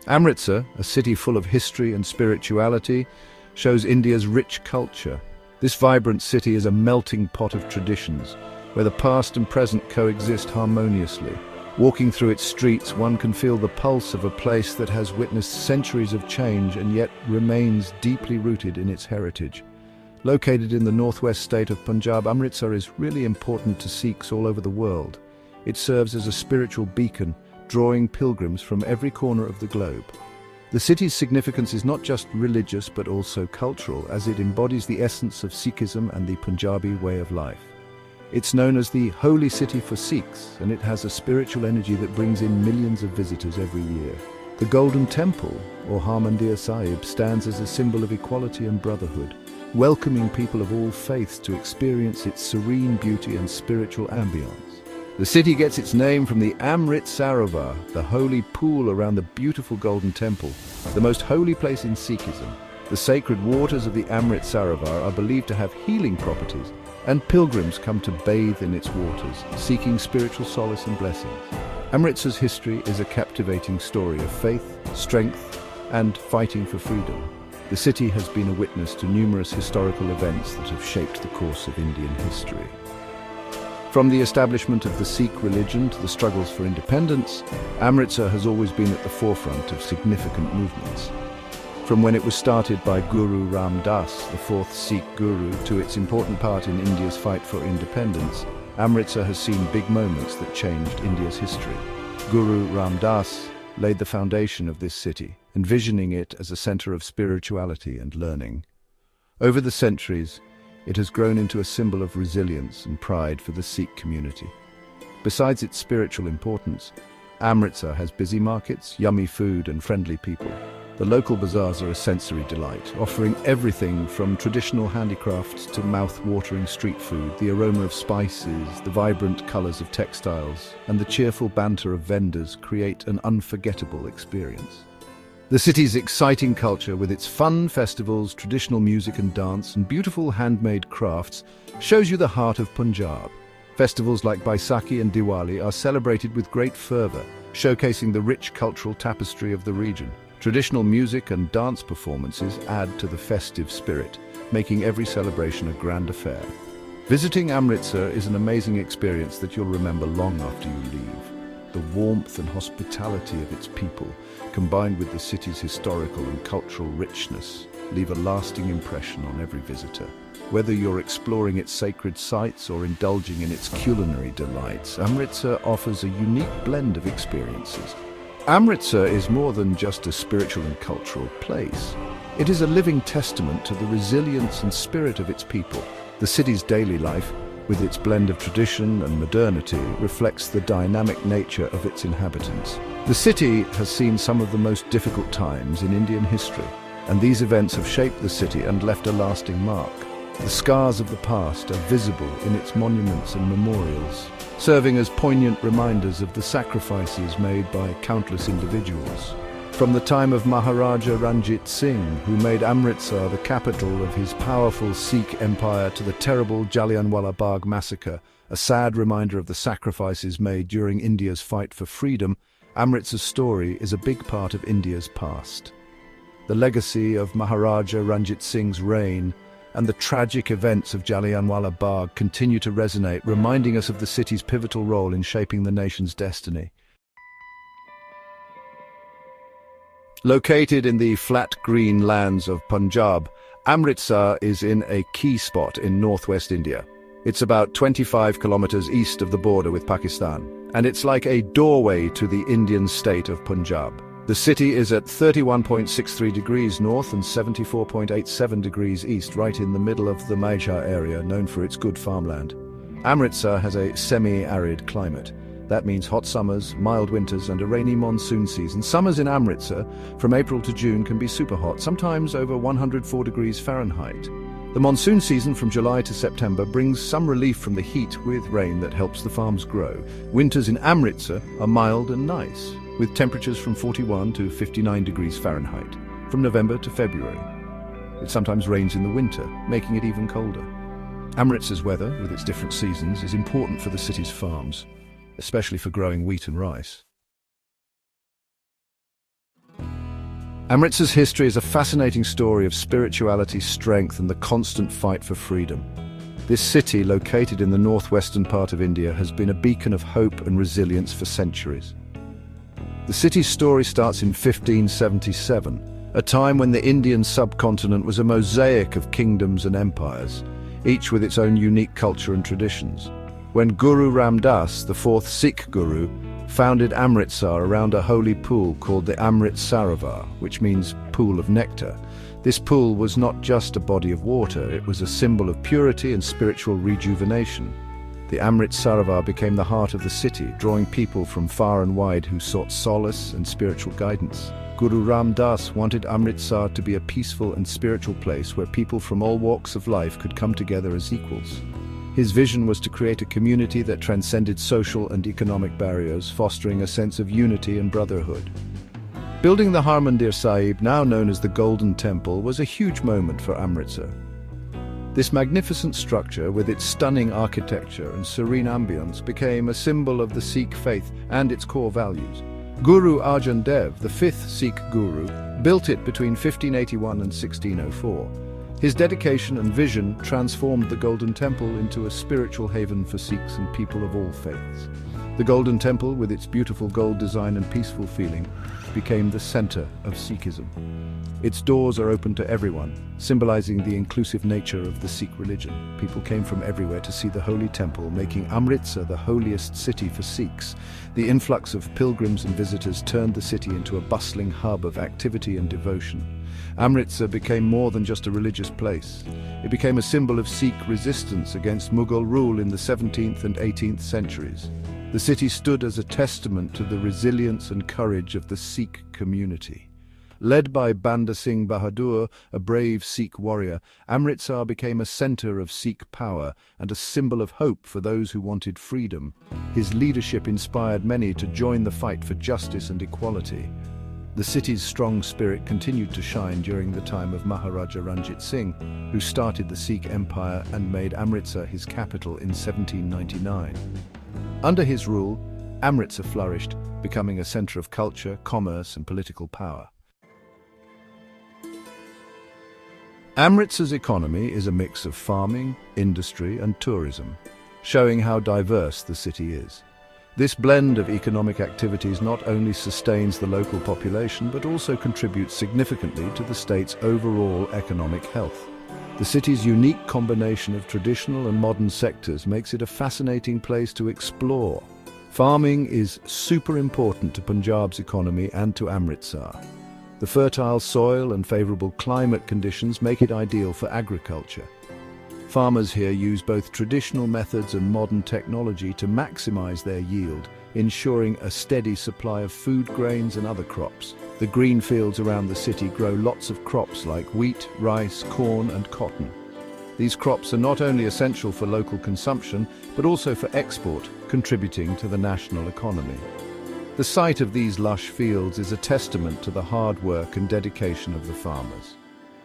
Amritsar, a city full of history and spirituality, shows India's rich culture. This vibrant city is a melting pot of traditions, where the past and present coexist harmoniously. Walking through its streets, one can feel the pulse of a place that has witnessed centuries of change and yet remains deeply rooted in its heritage. Located in the northwest state of Punjab, Amritsar is really important to Sikhs all over the world. It serves as a spiritual beacon, drawing pilgrims from every corner of the globe. The city's significance is not just religious but also cultural, as it embodies the essence of Sikhism and the Punjabi way of life. It's known as the holy city for Sikhs, and it has a spiritual energy that brings in millions of visitors every year. The Golden Temple, or HarmandirSahb, stands as a symbol of equality and brotherhood, welcoming people of all faiths to experience its serene beauty and spiritual ambience. The city gets its name from the Amrit Sarovar, the holy pool around the beautiful Golden Temple, the most holy place in Sikhism. The sacred waters of the Amrit Sarovar are believed to have healing properties, and pilgrims come to bathe in its waters, seeking spiritual solace and blessings. Amritsar's history is a captivating story of faith, strength, and fighting for freedom. The city has been a witness to numerous historical events that have shaped the course of Indian history. From the establishment of the Sikh religion to the struggles for independence, Amritsar has always been at the forefront of significant movements. From when it was started by Guru Ram Das, the fourth Sikh guru, to its important part in India's fight for independence, Amritsar has seen big moments that changed India's history. Guru Ram Das laid the foundation of this city, envisioning it as a center of spirituality and learning. Over the centuries, it has grown into a symbol of resilience and pride for the Sikh community. Besides its spiritual importance, Amritsar has busy markets, yummy food, and friendly people. The local bazaars are a sensory delight, offering everything from traditional handicrafts to mouth-watering street food. The aroma of spices, the vibrant colors of textiles, and the cheerful banter of vendors create an unforgettable experience. The city's exciting culture, with its fun festivals, traditional music and dance, and beautiful handmade crafts, shows you the heart of Punjab. Festivals like Baisakhi and Diwali are celebrated with great fervor, showcasing the rich cultural tapestry of the region. Traditional music and dance performances add to the festive spirit, making every celebration a grand affair. Visiting Amritsar is an amazing experience that you'll remember long after you leave. The warmth and hospitality of its people, combined with the city's historical and cultural richness, leave a lasting impression on every visitor. Whether you're exploring its sacred sites or indulging in its culinary delights, Amritsar offers a unique blend of experiences. Amritsar is more than just a spiritual and cultural place. It is a living testament to the resilience and spirit of its people. The city's daily life, with its blend of tradition and modernity, reflects the dynamic nature of its inhabitants. The city has seen some of the most difficult times in Indian history, and these events have shaped the city and left a lasting mark. The scars of the past are visible in its monuments and memorials, serving as poignant reminders of the sacrifices made by countless individuals. From the time of Maharaja Ranjit Singh, who made Amritsar the capital of his powerful Sikh empire, to the terrible Jallianwala Bagh massacre, a sad reminder of the sacrifices made during India's fight for freedom, Amritsar's story is a big part of India's past. The legacy of Maharaja Ranjit Singh's reign and the tragic events of Jallianwala Bagh continue to resonate, reminding us of the city's pivotal role in shaping the nation's destiny. Located in the flat green lands of Punjab, Amritsar is in a key spot in northwest India. It's about 25 kilometers east of the border with Pakistan, and it's like a doorway to the Indian state of Punjab. The city is at 31.63 degrees north and 74.87 degrees east, right in the middle of the Majha area, known for its good farmland. Amritsar has a semi-arid climate. That means hot summers, mild winters, and a rainy monsoon season. Summers in Amritsar, from April to June, can be super hot, sometimes over 104 degrees Fahrenheit. The monsoon season from July to September brings some relief from the heat with rain that helps the farms grow. Winters in Amritsar are mild and nice, with temperatures from 41 to 59 degrees Fahrenheit, from November to February. It sometimes rains in the winter, making it even colder. Amritsar's weather, with its different seasons, is important for the city's farms, especially for growing wheat and rice. Amritsar's history is a fascinating story of spirituality, strength, and the constant fight for freedom. This city, located in the northwestern part of India, has been a beacon of hope and resilience for centuries. The city's story starts in 1577, a time when the Indian subcontinent was a mosaic of kingdoms and empires, each with its own unique culture and traditions. When Guru Ram Das, the fourth Sikh Guru, founded Amritsar around a holy pool called the Sarovar, which means pool of nectar. This pool was not just a body of water, it was a symbol of purity and spiritual rejuvenation. The Sarovar became the heart of the city, drawing people from far and wide who sought solace and spiritual guidance. Guru Ram Das wanted Amritsar to be a peaceful and spiritual place where people from all walks of life could come together as equals. His vision was to create a community that transcended social and economic barriers, fostering a sense of unity and brotherhood. Building the Harmandir Sahib, now known as the Golden Temple, was a huge moment for Amritsar. This magnificent structure, with its stunning architecture and serene ambience, became a symbol of the Sikh faith and its core values. Guru Arjan Dev, the fifth Sikh Guru, built it between 1581 and 1604. His dedication and vision transformed the Golden Temple into a spiritual haven for Sikhs and people of all faiths. The Golden Temple, with its beautiful gold design and peaceful feeling, became the center of Sikhism. Its doors are open to everyone, symbolizing the inclusive nature of the Sikh religion. People came from everywhere to see the holy temple, making Amritsar the holiest city for Sikhs. The influx of pilgrims and visitors turned the city into a bustling hub of activity and devotion. Amritsar became more than just a religious place. It became a symbol of Sikh resistance against Mughal rule in the 17th and 18th centuries. The city stood as a testament to the resilience and courage of the Sikh community. Led by Banda Singh Bahadur, a brave Sikh warrior, Amritsar became a center of Sikh power and a symbol of hope for those who wanted freedom. His leadership inspired many to join the fight for justice and equality. The city's strong spirit continued to shine during the time of Maharaja Ranjit Singh, who started the Sikh Empire and made Amritsar his capital in 1799. Under his rule, Amritsar flourished, becoming a center of culture, commerce, and political power. Amritsar's economy is a mix of farming, industry, and tourism, showing how diverse the city is. This blend of economic activities not only sustains the local population but also contributes significantly to the state's overall economic health. The city's unique combination of traditional and modern sectors makes it a fascinating place to explore. Farming is super important to Punjab's economy and to Amritsar. The fertile soil and favorable climate conditions make it ideal for agriculture. Farmers here use both traditional methods and modern technology to maximize their yield, ensuring a steady supply of food grains and other crops. The green fields around the city grow lots of crops like wheat, rice, corn, and cotton. These crops are not only essential for local consumption, but also for export, contributing to the national economy. The sight of these lush fields is a testament to the hard work and dedication of the farmers.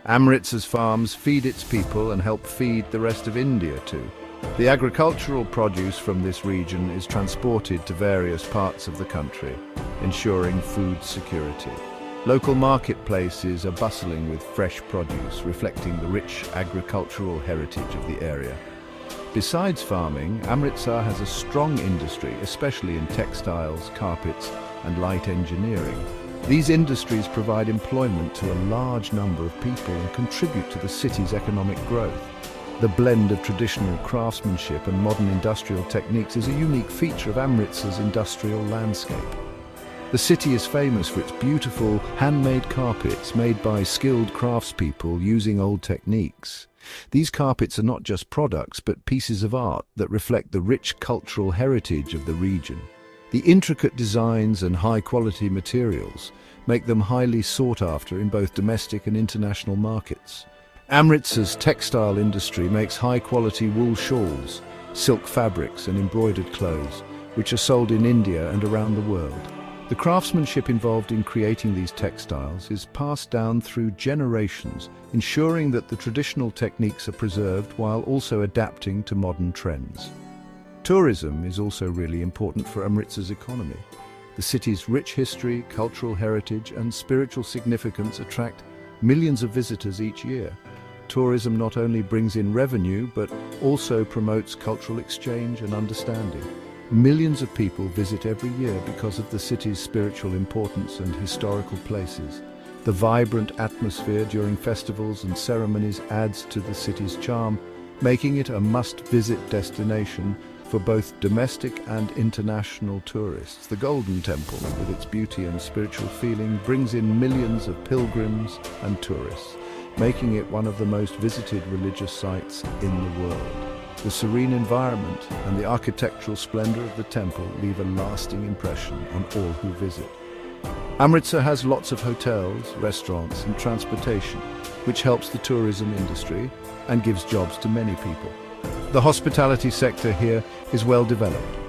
Amritsar's farms feed its people and help feed the rest of India too. The agricultural produce from this region is transported to various parts of the country, ensuring food security. Local marketplaces are bustling with fresh produce, reflecting the rich agricultural heritage of the area. Besides farming, Amritsar has a strong industry, especially in textiles, carpets, and light engineering. These industries provide employment to a large number of people and contribute to the city's economic growth. The blend of traditional craftsmanship and modern industrial techniques is a unique feature of Amritsar's industrial landscape. The city is famous for its beautiful handmade carpets made by skilled craftspeople using old techniques. These carpets are not just products but pieces of art that reflect the rich cultural heritage of the region. The intricate designs and high-quality materials make them highly sought after in both domestic and international markets. Amritsar's textile industry makes high-quality wool shawls, silk fabrics and embroidered clothes, which are sold in India and around the world. The craftsmanship involved in creating these textiles is passed down through generations, ensuring that the traditional techniques are preserved while also adapting to modern trends. Tourism is also really important for Amritsar's economy. The city's rich history, cultural heritage, and spiritual significance attract millions of visitors each year. Tourism not only brings in revenue, but also promotes cultural exchange and understanding. Millions of people visit every year because of the city's spiritual importance and historical places. The vibrant atmosphere during festivals and ceremonies adds to the city's charm, making it a must-visit destination for both domestic and international tourists. The Golden Temple, with its beauty and spiritual feeling, brings in millions of pilgrims and tourists, making it one of the most visited religious sites in the world. The serene environment and the architectural splendor of the temple leave a lasting impression on all who visit. Amritsar has lots of hotels, restaurants, and transportation, which helps the tourism industry and gives jobs to many people. The hospitality sector here is well developed,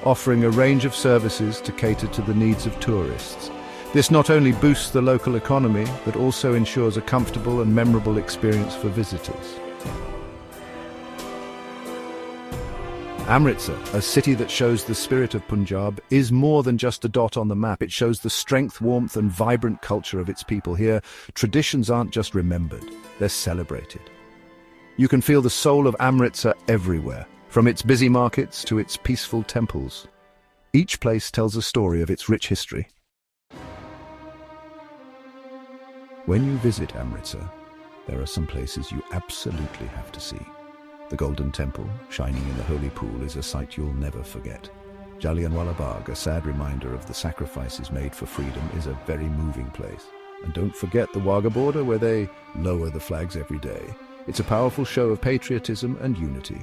offering a range of services to cater to the needs of tourists. This not only boosts the local economy, but also ensures a comfortable and memorable experience for visitors. Amritsar, a city that shows the spirit of Punjab, is more than just a dot on the map. It shows the strength, warmth, and vibrant culture of its people here. Traditions aren't just remembered, they're celebrated. You can feel the soul of Amritsar everywhere, from its busy markets to its peaceful temples. Each place tells a story of its rich history. When you visit Amritsar, there are some places you absolutely have to see. The Golden Temple, shining in the holy pool, is a sight you'll never forget. Jallianwala Bagh, a sad reminder of the sacrifices made for freedom, is a very moving place. And don't forget the Wagah border, where they lower the flags every day. It's a powerful show of patriotism and unity.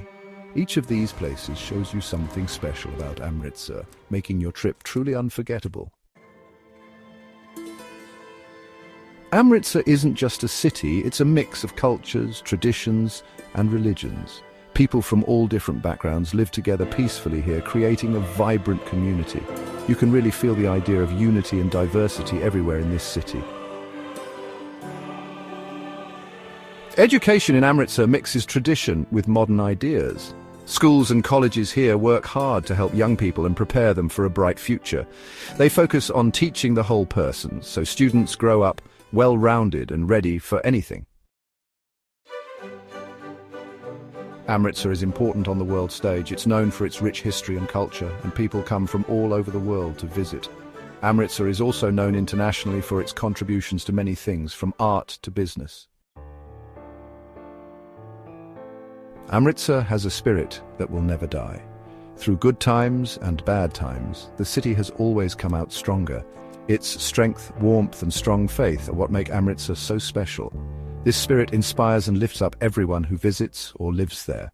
Each of these places shows you something special about Amritsar, making your trip truly unforgettable. Amritsar isn't just a city, it's a mix of cultures, traditions, and religions. People from all different backgrounds live together peacefully here, creating a vibrant community. You can really feel the idea of unity and diversity everywhere in this city. Education in Amritsar mixes tradition with modern ideas. Schools and colleges here work hard to help young people and prepare them for a bright future. They focus on teaching the whole person, so students grow up well-rounded and ready for anything. Amritsar is important on the world stage. It's known for its rich history and culture, and people come from all over the world to visit. Amritsar is also known internationally for its contributions to many things, from art to business. Amritsar has a spirit that will never die. Through good times and bad times, the city has always come out stronger. Its strength, warmth, and strong faith are what make Amritsar so special. This spirit inspires and lifts up everyone who visits or lives there.